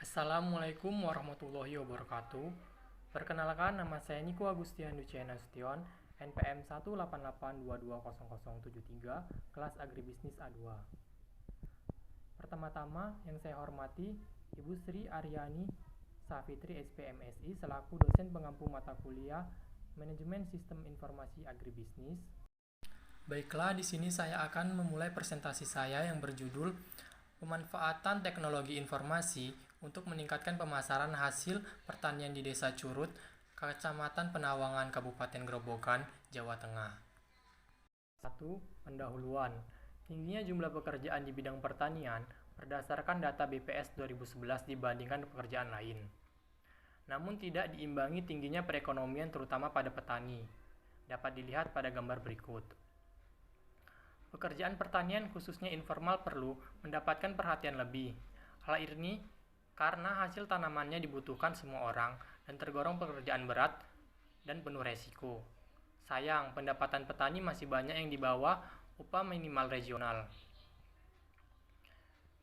Assalamualaikum warahmatullahi wabarakatuh. Perkenalkan, nama saya Niko Agustian Ducena Nasution, NPM 188220073, kelas Agribisnis A2. Pertama-tama yang saya hormati Ibu Sri Aryani Safitri SPMSI selaku dosen pengampu mata kuliah Manajemen Sistem Informasi Agribisnis. Baiklah, di sini saya akan memulai presentasi saya yang berjudul Pemanfaatan Teknologi Informasi untuk meningkatkan pemasaran hasil pertanian di Desa Curut, Kecamatan Penawangan, Kabupaten Grobogan, Jawa Tengah. 1. Pendahuluan. Tingginya jumlah pekerjaan di bidang pertanian berdasarkan data BPS 2011 dibandingkan pekerjaan lain. Namun tidak diimbangi tingginya perekonomian terutama pada petani. Dapat dilihat pada gambar berikut. Pekerjaan pertanian khususnya informal perlu mendapatkan perhatian lebih. Hal ini karena hasil tanamannya dibutuhkan semua orang dan tergolong pekerjaan berat dan penuh resiko. Sayang, pendapatan petani masih banyak yang di bawah upah minimal regional.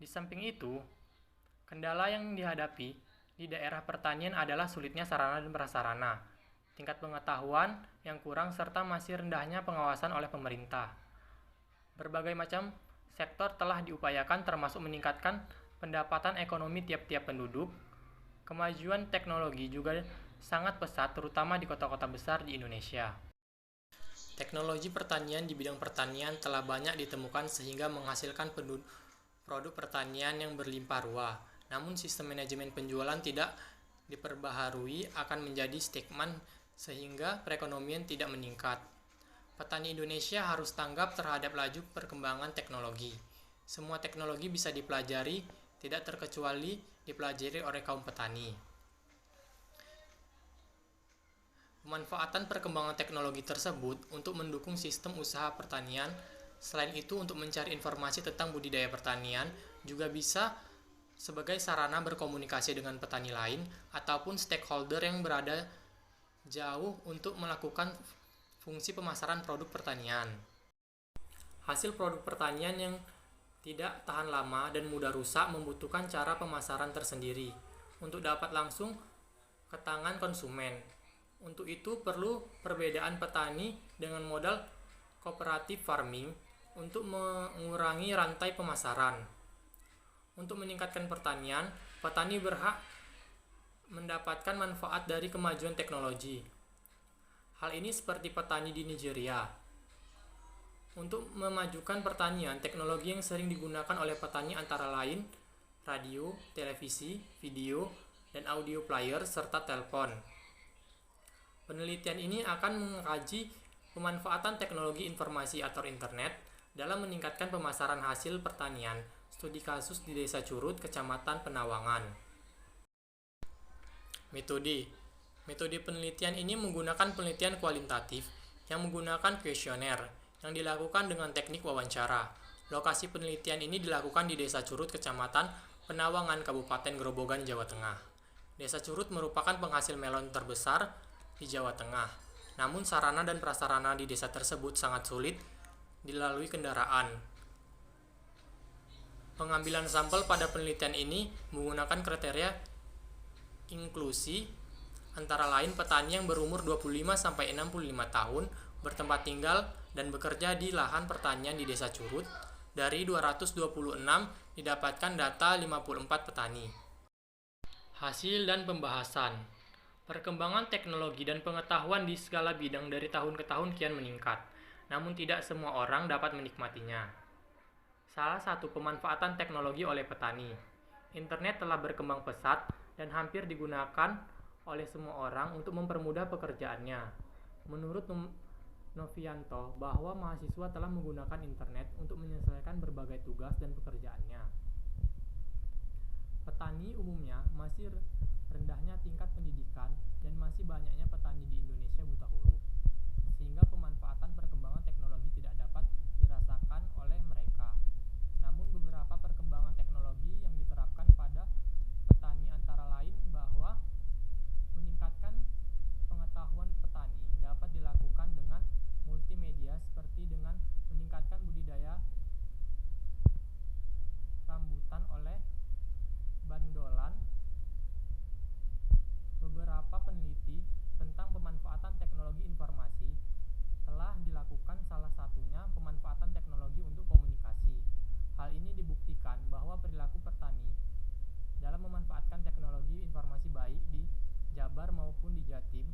Di samping itu, kendala yang dihadapi di daerah pertanian adalah sulitnya sarana dan prasarana, tingkat pengetahuan yang kurang serta masih rendahnya pengawasan oleh pemerintah. Berbagai macam sektor telah diupayakan termasuk meningkatkan pendapatan ekonomi tiap-tiap penduduk. Kemajuan teknologi juga sangat pesat terutama di kota-kota besar di Indonesia. Teknologi pertanian di bidang pertanian telah banyak ditemukan sehingga menghasilkan produk pertanian yang berlimpah ruah. Namun sistem manajemen penjualan tidak diperbaharui akan menjadi stagnan sehingga perekonomian tidak meningkat. Petani Indonesia harus tanggap terhadap laju perkembangan teknologi. Semua teknologi bisa dipelajari, tidak terkecuali dipelajari oleh kaum petani. Pemanfaatan perkembangan teknologi tersebut untuk mendukung sistem usaha pertanian. Selain itu, untuk mencari informasi tentang budidaya pertanian juga bisa sebagai sarana berkomunikasi dengan petani lain ataupun stakeholder yang berada jauh untuk melakukan fungsi pemasaran produk pertanian. Hasil produk pertanian yang tidak tahan lama dan mudah rusak membutuhkan cara pemasaran tersendiri untuk dapat langsung ke tangan konsumen. Untuk itu perlu perbedaan petani dengan modal cooperative farming untuk mengurangi rantai pemasaran. Untuk meningkatkan pertanian, petani berhak mendapatkan manfaat dari kemajuan teknologi. Hal ini seperti petani di Nigeria. Untuk memajukan pertanian, teknologi yang sering digunakan oleh petani antara lain radio, televisi, video, dan audio player, serta telepon. Penelitian ini akan mengkaji pemanfaatan teknologi informasi atau internet dalam meningkatkan pemasaran hasil pertanian. Studi kasus di Desa Curut, Kecamatan Penawangan. Metode penelitian ini menggunakan penelitian kualitatif yang menggunakan kuesioner yang dilakukan dengan teknik wawancara. Lokasi penelitian ini dilakukan di Desa Curut, Kecamatan Penawangan, Kabupaten Grobogan, Jawa Tengah. Desa Curut merupakan penghasil melon terbesar di Jawa Tengah. Namun sarana dan prasarana di desa tersebut sangat sulit dilalui kendaraan. Pengambilan sampel pada penelitian ini menggunakan kriteria inklusi antara lain petani yang berumur 25-65 tahun, bertempat tinggal dan bekerja di lahan pertanian di Desa Curut. Dari 226 didapatkan data 54 petani. Hasil dan pembahasan. Perkembangan teknologi dan pengetahuan di segala bidang dari tahun ke tahun kian meningkat, namun tidak semua orang dapat menikmatinya. Salah satu pemanfaatan teknologi oleh petani. Internet telah berkembang pesat dan hampir digunakan oleh semua orang untuk mempermudah pekerjaannya. Menurut Novianto, bahwa mahasiswa telah menggunakan internet untuk menyelesaikan berbagai tugas dan pekerjaannya. Petani umumnya masih rendahnya tingkat pendidikan dan masih banyaknya petani di Indonesia buta huruf, sehingga pemanfaatan perkembangan teknologi tidak dapat dirasakan oleh mereka. Namun beberapa perkembangan teknologi yang diterapkan pada petani antara lain bahwa meningkatkan pengetahuan petani dapat dilakukan dengan multimedia seperti dengan meningkatkan budidaya rambutan oleh bandolan negatif,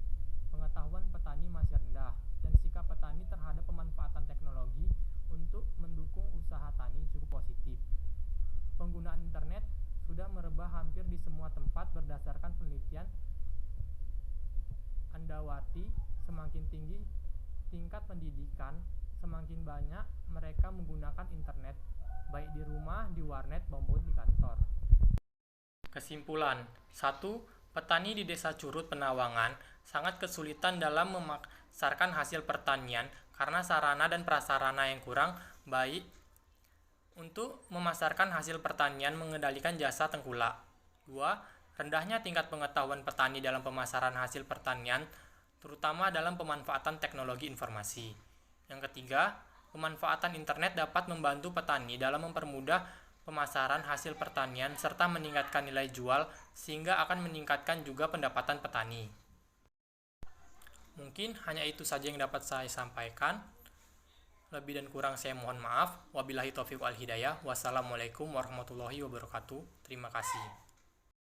pengetahuan petani masih rendah, dan sikap petani terhadap pemanfaatan teknologi untuk mendukung usaha tani cukup positif. Penggunaan internet sudah merebah hampir di semua tempat berdasarkan penelitian Andawati. Semakin tinggi tingkat pendidikan, semakin banyak mereka menggunakan internet, baik di rumah, di warnet, maupun di kantor. Kesimpulan 1. Petani di Desa Curut Penawangan sangat kesulitan dalam memasarkan hasil pertanian karena sarana dan prasarana yang kurang baik untuk memasarkan hasil pertanian mengendalikan jasa tengkulak. 2. Rendahnya tingkat pengetahuan petani dalam pemasaran hasil pertanian, terutama dalam pemanfaatan teknologi informasi. Yang ketiga, pemanfaatan internet dapat membantu petani dalam mempermudah pemasaran hasil pertanian serta meningkatkan nilai jual sehingga akan meningkatkan juga pendapatan petani. Mungkin hanya itu saja yang dapat saya sampaikan. Lebih dan kurang saya mohon maaf. Wabillahi taufiq wal hidayah. Wassalamualaikum warahmatullahi wabarakatuh. Terima kasih.